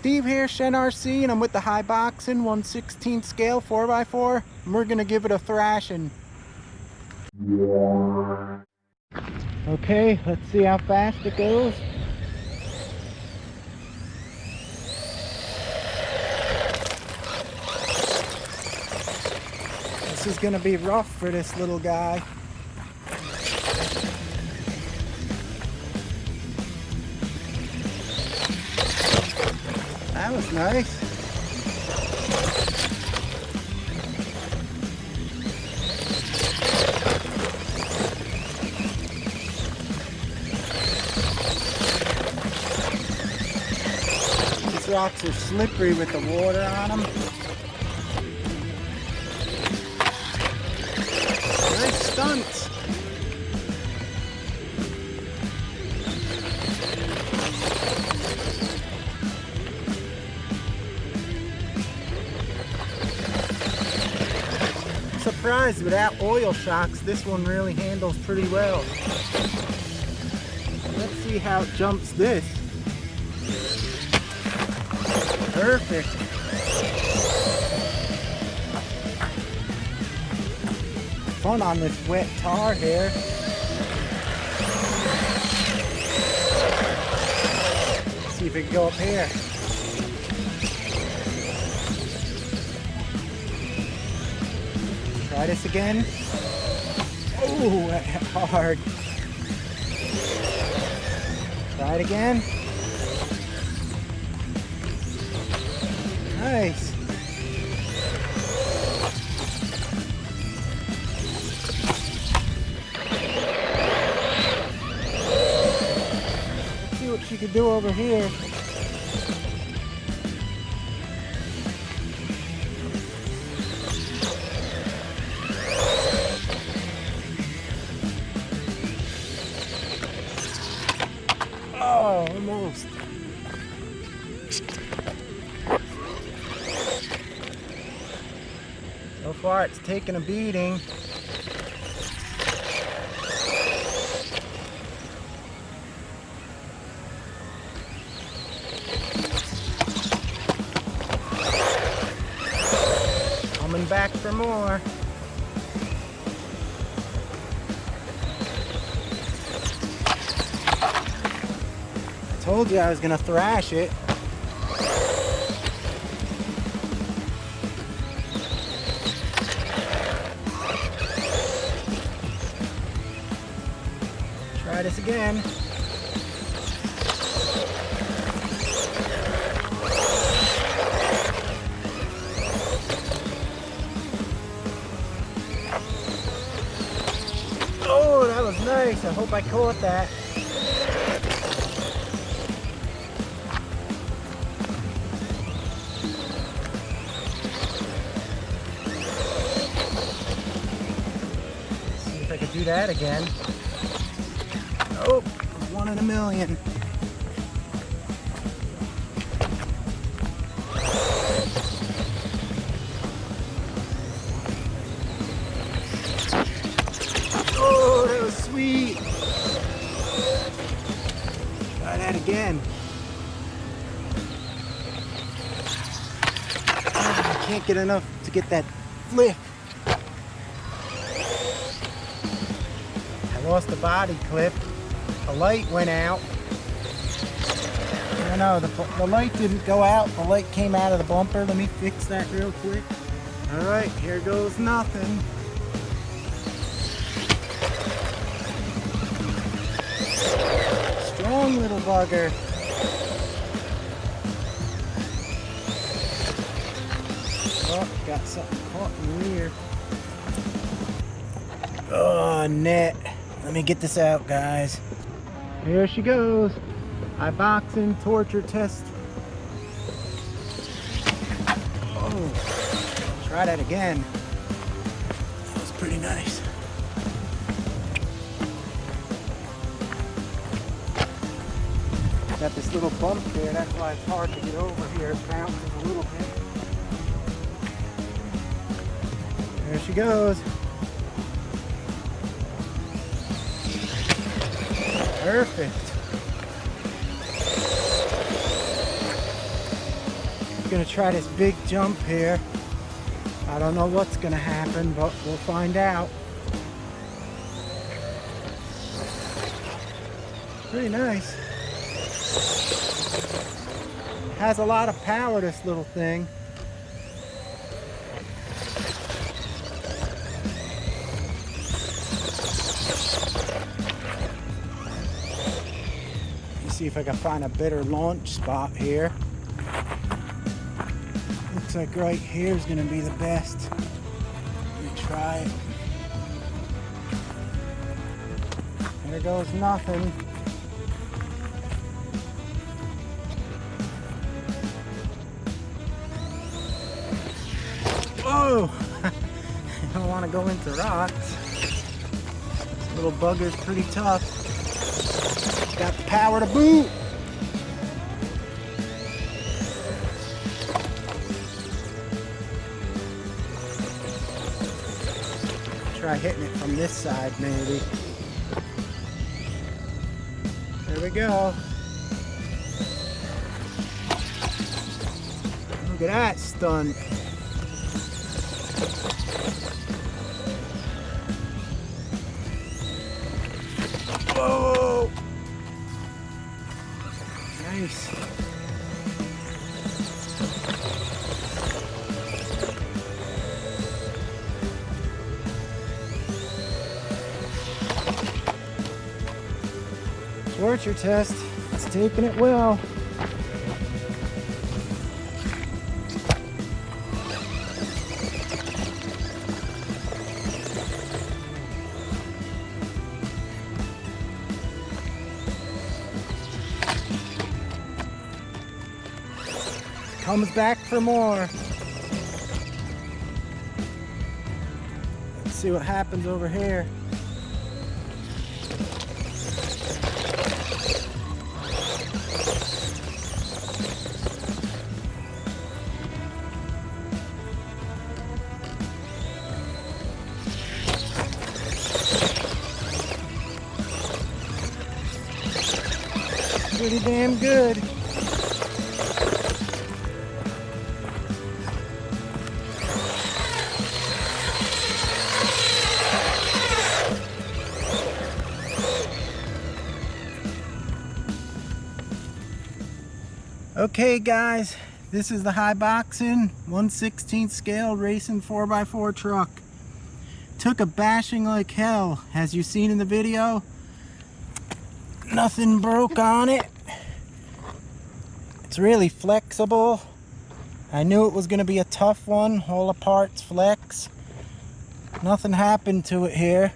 Steve here, Shen RC, and I'm with the Haiboxing 1/16 scale 4x4, and we're gonna give it a thrashing. Okay, let's see how fast it goes. This is gonna be rough for this little guy. That was nice. These rocks are slippery with the water on them. Nice stunts. Surprised without oil shocks, this one really handles pretty well. Let's see how it jumps this. Perfect. Fun on this wet tar here. Let's see if it can go up here. Try this again. Oh, that hit hard. Try it again. Nice. Let's see what she can do over here. Oh, almost. So far it's taken a beating. Coming back for more. Told you I was gonna thrash it. Try this again. Oh, that was nice. I hope I caught that. I could do that again. Oh, 1 in a million. Oh, that was sweet. Try that again. I can't get enough to get that flick. Lost the body clip. The light went out. No, the light didn't go out. The light came out of the bumper. Let me fix that real quick. Alright, here goes nothing. Strong little bugger. Oh, got something caught in the rear. Oh, net. Let me get this out, guys. Here she goes. Haiboxing torture test. Oh, try that again. That was pretty nice. Got this little bump there, that's why it's hard to get over here. It bounces a little bit. There she goes. Perfect. gonna try this big jump here. I don't know what's gonna happen, but we'll find out. Pretty nice. Has a lot of power, this little thing. See if I can find a better launch spot here. Looks like right here is going to be the best. Let me try it. There goes nothing. Whoa! I don't want to go into rocks. This little bugger's pretty tough. Got the power to boot. Try hitting it from this side maybe. There we go. Look at that stunt. Whoa! Nice. Torture test. It's taking it well. Comes back for more. Let's see what happens over here. Pretty damn good. Okay guys, this is the Haiboxing 1/16 scale racing 4x4 truck. Took a bashing like hell, as you've seen in the video. Nothing broke on it. It's really flexible. I knew it was going to be a tough one. All the parts flex. Nothing happened to it here.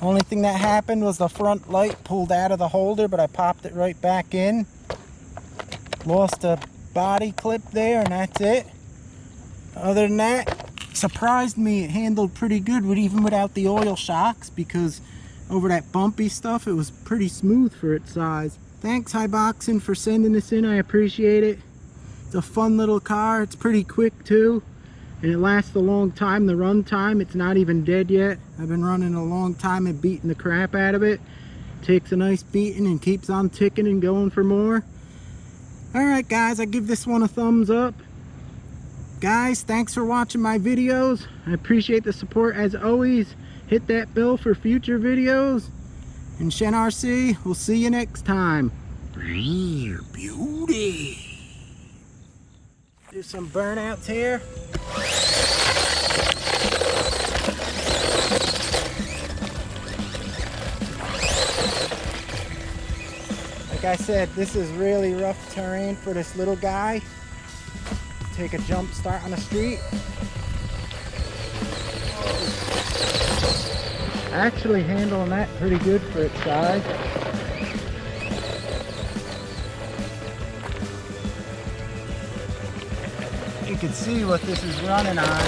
Only thing that happened was the front light pulled out of the holder, but I popped it right back in. Lost a body clip there, and that's it. Other than that, surprised me. It handled pretty good even without the oil shocks, because over that bumpy stuff it was pretty smooth for its size. Thanks Haiboxing for sending this in. I appreciate it. It's a fun little car. It's pretty quick too, and it lasts a long time. The run time, it's not even dead yet. I've been running a long time and beating the crap out of it. Takes a nice beating and keeps on ticking and going for more. Alright guys, I give this one a thumbs up. Guys, thanks for watching my videos. I appreciate the support as always. Hit that bell for future videos. And Shen RC, we'll see you next time. Beauty. Do some burnouts here. Like I said, this is really rough terrain for this little guy. Take a jump start on the street. Actually handling that pretty good for its size. You can see what this is running on.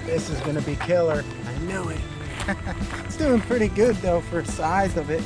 This is going to be killer. I knew it. It's doing pretty good though for the size of it.